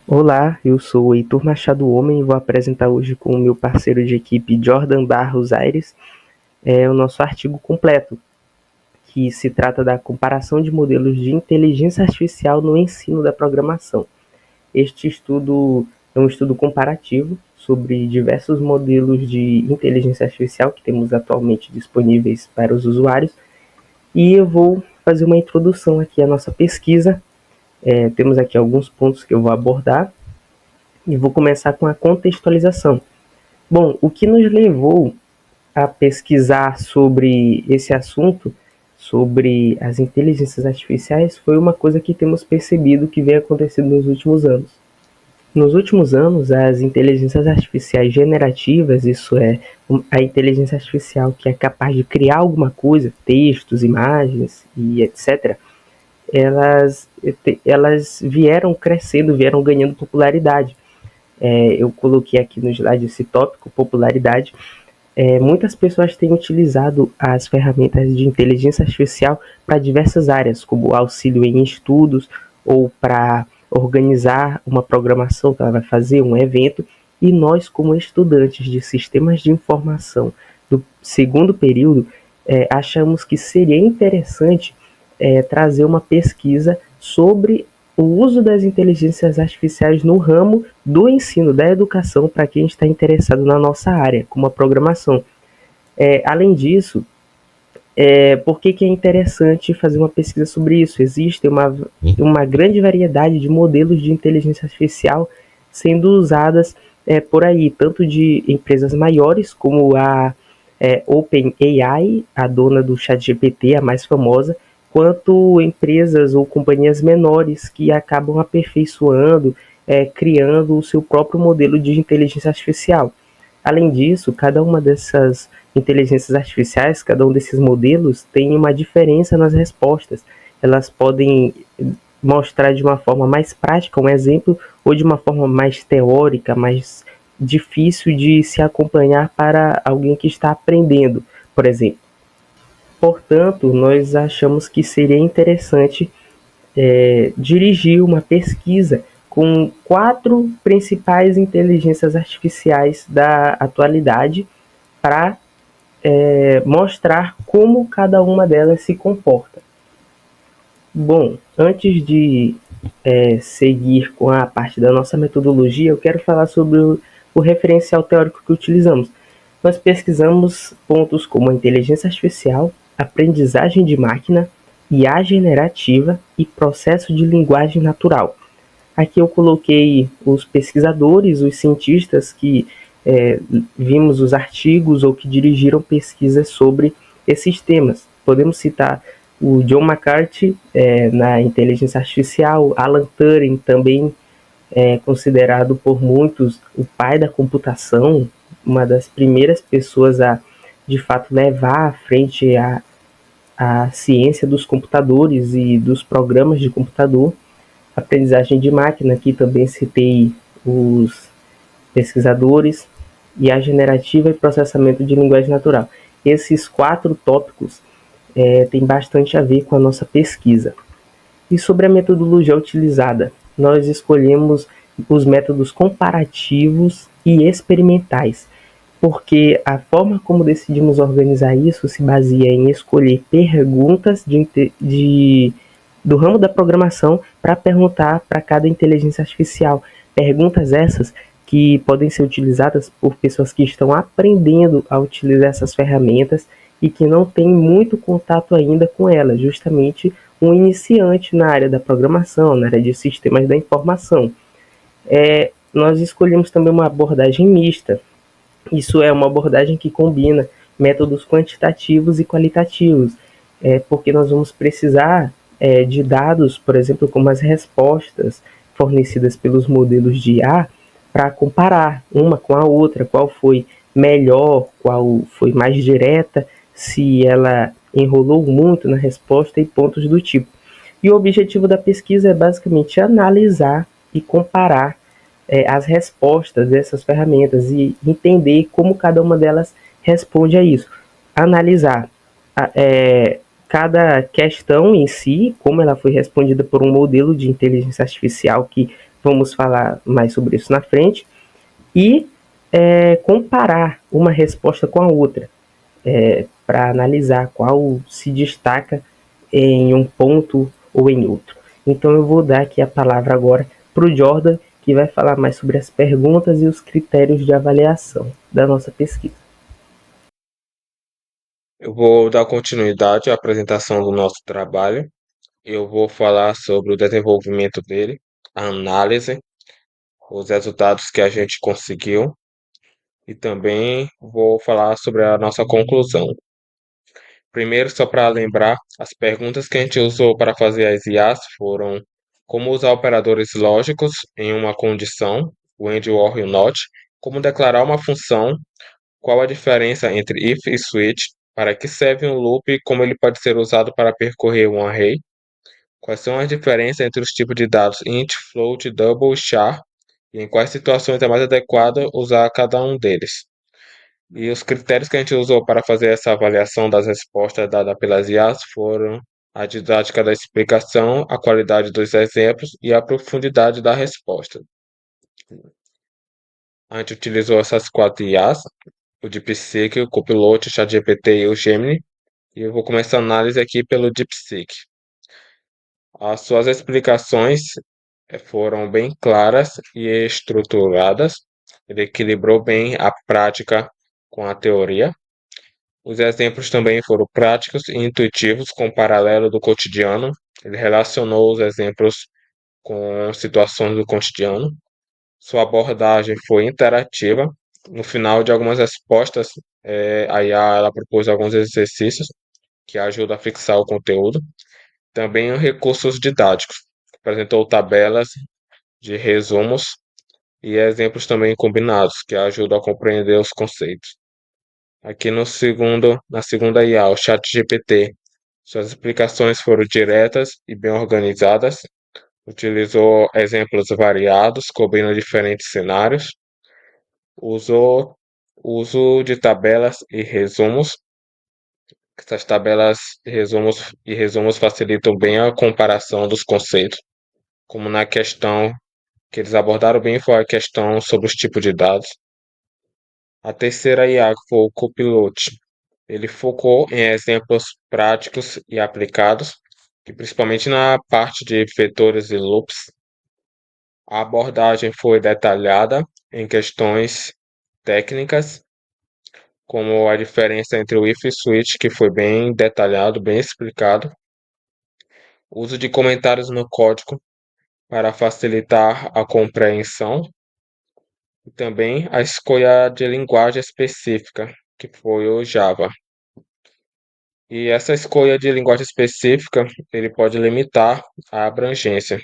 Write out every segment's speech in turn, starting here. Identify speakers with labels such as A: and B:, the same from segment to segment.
A: Olá, eu sou o Heitor Machado Homem e vou apresentar hoje com o meu parceiro de equipe Jordan Barros Aires o nosso artigo completo, que se trata da comparação de modelos de inteligência artificial no ensino da programação. Este estudo é um estudo comparativo sobre diversos modelos de inteligência artificial que temos atualmente disponíveis para os usuários e eu vou fazer uma introdução aqui à nossa pesquisa. Temos aqui alguns pontos que eu vou abordar e vou começar com a contextualização. Bom, o que nos levou a pesquisar sobre esse assunto, sobre as inteligências artificiais, foi uma coisa que temos percebido que vem acontecendo nos últimos anos. Nos últimos anos, as inteligências artificiais generativas, isso é, a inteligência artificial que é capaz de criar alguma coisa, textos, imagens e etc., elas vieram crescendo, vieram ganhando popularidade. Eu coloquei aqui no slide esse tópico, popularidade. Muitas pessoas têm utilizado as ferramentas de inteligência artificial para diversas áreas, como auxílio em estudos ou para organizar uma programação que ela vai fazer, um evento. E nós, como estudantes de sistemas de informação do segundo período, achamos que seria interessante trazer uma pesquisa sobre o uso das inteligências artificiais no ramo do ensino, da educação, para quem está interessado na nossa área, como a programação. Além disso, por que é interessante fazer uma pesquisa sobre isso? Existe uma grande variedade de modelos de inteligência artificial sendo usadas por aí, tanto de empresas maiores, como a OpenAI, a dona do ChatGPT, a mais famosa, quanto empresas ou companhias menores que acabam aperfeiçoando, criando o seu próprio modelo de inteligência artificial. Além disso, cada uma dessas inteligências artificiais, cada um desses modelos tem uma diferença nas respostas. Elas podem mostrar de uma forma mais prática um exemplo ou de uma forma mais teórica, mais difícil de se acompanhar para alguém que está aprendendo, por exemplo. Portanto, nós achamos que seria interessante dirigir uma pesquisa com 4 principais inteligências artificiais da atualidade para mostrar como cada uma delas se comporta. Bom, antes de seguir com a parte da nossa metodologia, eu quero falar sobre o referencial teórico que utilizamos. Nós pesquisamos pontos como a inteligência artificial, aprendizagem de máquina, IA generativa e processo de linguagem natural. Aqui eu coloquei os pesquisadores, os cientistas que vimos os artigos ou que dirigiram pesquisas sobre esses temas. Podemos citar o John McCarthy na inteligência artificial, Alan Turing também considerado por muitos o pai da computação, uma das primeiras pessoas a de fato levar à frente a ciência dos computadores e dos programas de computador. Aprendizagem de máquina, aqui também citei os pesquisadores, e a generativa e processamento de linguagem natural. Esses 4 tópicos têm bastante a ver com a nossa pesquisa. E sobre a metodologia utilizada, nós escolhemos os métodos comparativos e experimentais, porque a forma como decidimos organizar isso se baseia em escolher perguntas do ramo da programação para perguntar para cada inteligência artificial. Perguntas essas que podem ser utilizadas por pessoas que estão aprendendo a utilizar essas ferramentas e que não têm muito contato ainda com elas, justamente um iniciante na área da programação, na área de sistemas da informação. Nós escolhemos também uma abordagem mista. Isso é uma abordagem que combina métodos quantitativos e qualitativos, porque nós vamos precisar de dados, por exemplo, como as respostas fornecidas pelos modelos de IA, para comparar uma com a outra, qual foi melhor, qual foi mais direta, se ela enrolou muito na resposta e pontos do tipo. E o objetivo da pesquisa é basicamente analisar e comparar as respostas dessas ferramentas e entender como cada uma delas responde a isso. Analisar cada questão em si, como ela foi respondida por um modelo de inteligência artificial que vamos falar mais sobre isso na frente, e comparar uma resposta com a outra, para analisar qual se destaca em um ponto ou em outro. Então eu vou dar aqui a palavra agora para o Jordan, que vai falar mais sobre as perguntas e os critérios de avaliação da nossa pesquisa.
B: Eu vou dar continuidade à apresentação do nosso trabalho. Eu vou falar sobre o desenvolvimento dele, a análise, os resultados que a gente conseguiu e também vou falar sobre a nossa conclusão. Primeiro, só para lembrar, as perguntas que a gente usou para fazer as IAs foram como usar operadores lógicos em uma condição, o AND, o OR e o NOT, como declarar uma função, qual a diferença entre if e switch, para que serve um loop e como ele pode ser usado para percorrer um array, quais são as diferenças entre os tipos de dados int, float, double e char, e em quais situações é mais adequado usar cada um deles. E os critérios que a gente usou para fazer essa avaliação das respostas dadas pelas IAs foram a didática da explicação, a qualidade dos exemplos e a profundidade da resposta. A gente utilizou essas 4 IAs, o DeepSeek, o Copilot, o ChatGPT e o Gemini, e eu vou começar a análise aqui pelo DeepSeek. As suas explicações foram bem claras e estruturadas. Ele equilibrou bem a prática com a teoria. Os exemplos também foram práticos e intuitivos com o paralelo do cotidiano. Ele relacionou os exemplos com situações do cotidiano. Sua abordagem foi interativa. No final de algumas respostas, a IA ela propôs alguns exercícios que ajudam a fixar o conteúdo. Também recursos didáticos. Apresentou tabelas de resumos e exemplos também combinados, que ajudam a compreender os conceitos. Aqui na segunda IA, o ChatGPT, suas explicações foram diretas e bem organizadas. Utilizou exemplos variados, cobrindo diferentes cenários. Usou o uso de tabelas e resumos. Essas tabelas e resumos facilitam bem a comparação dos conceitos, como na questão que eles abordaram bem foi a questão sobre os tipos de dados. A terceira IA foi o Copilot. Ele focou em exemplos práticos e aplicados, que principalmente na parte de vetores e loops. A abordagem foi detalhada em questões técnicas, como a diferença entre o if e switch, que foi bem detalhado, bem explicado. O uso de comentários no código para facilitar a compreensão e também a escolha de linguagem específica, que foi o Java. E essa escolha de linguagem específica, ele pode limitar a abrangência.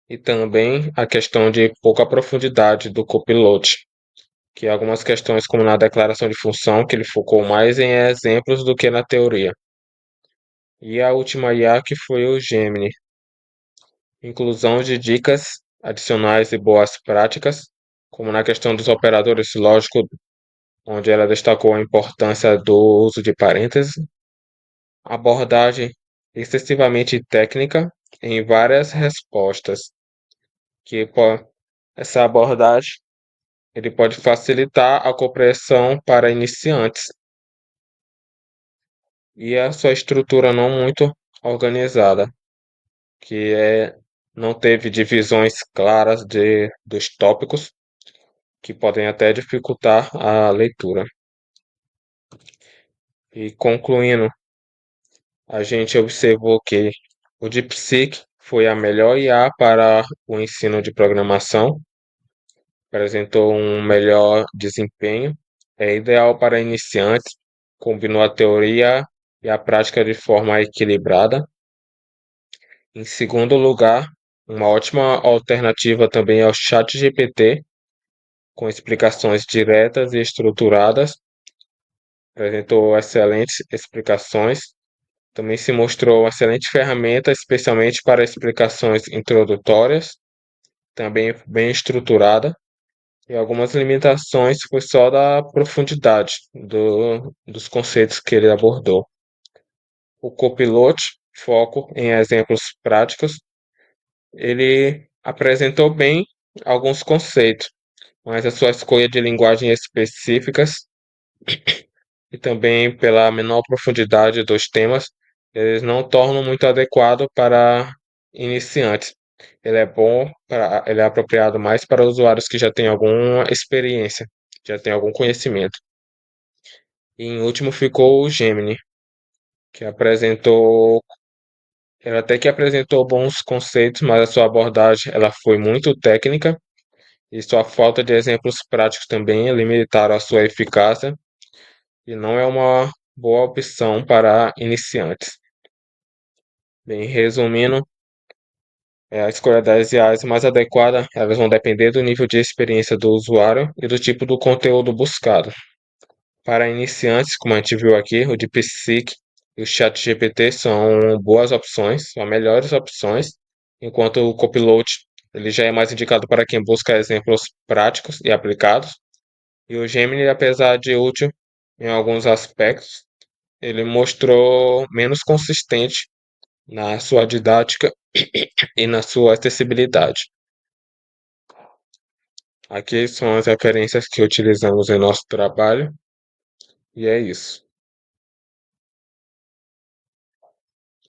B: E também a questão de pouca profundidade do Copilot, que algumas questões, como na declaração de função, que ele focou mais em exemplos do que na teoria. E a última IA que foi o Gemini, inclusão de dicas adicionais e boas práticas, como na questão dos operadores lógicos, onde ela destacou a importância do uso de parênteses, abordagem excessivamente técnica em várias respostas, que essa abordagem ele pode facilitar a compreensão para iniciantes e a sua estrutura não muito organizada, que não teve divisões claras dos tópicos, que podem até dificultar a leitura. E concluindo, a gente observou que o DeepSeek foi a melhor IA para o ensino de programação, apresentou um melhor desempenho, é ideal para iniciantes, combinou a teoria e a prática de forma equilibrada. Em segundo lugar, uma ótima alternativa também é o ChatGPT, com explicações diretas e estruturadas, apresentou excelentes explicações. Também se mostrou uma excelente ferramenta, especialmente para explicações introdutórias, também bem estruturada, e algumas limitações foi só da profundidade dos conceitos que ele abordou. O Copilot, foco em exemplos práticos, ele apresentou bem alguns conceitos, mas a sua escolha de linguagem específicas e também pela menor profundidade dos temas, eles não tornam muito adequado para iniciantes. Ele é apropriado mais para usuários que já têm alguma experiência, já têm algum conhecimento. E em último ficou o Gemini, que apresentou, ele até que apresentou bons conceitos, mas a sua abordagem ela foi muito técnica e sua falta de exemplos práticos também limitaram a sua eficácia e não é uma boa opção para iniciantes. Bem, resumindo, a escolha das IAs mais adequada, elas vão depender do nível de experiência do usuário e do tipo do conteúdo buscado. Para iniciantes, como a gente viu aqui, o DeepSeek e o ChatGPT são boas opções, são melhores opções, enquanto o Copilot ele já é mais indicado para quem busca exemplos práticos e aplicados. E o Gemini, apesar de útil em alguns aspectos, ele mostrou menos consistente na sua didática e na sua acessibilidade. Aqui são as referências que utilizamos em nosso trabalho, e é isso.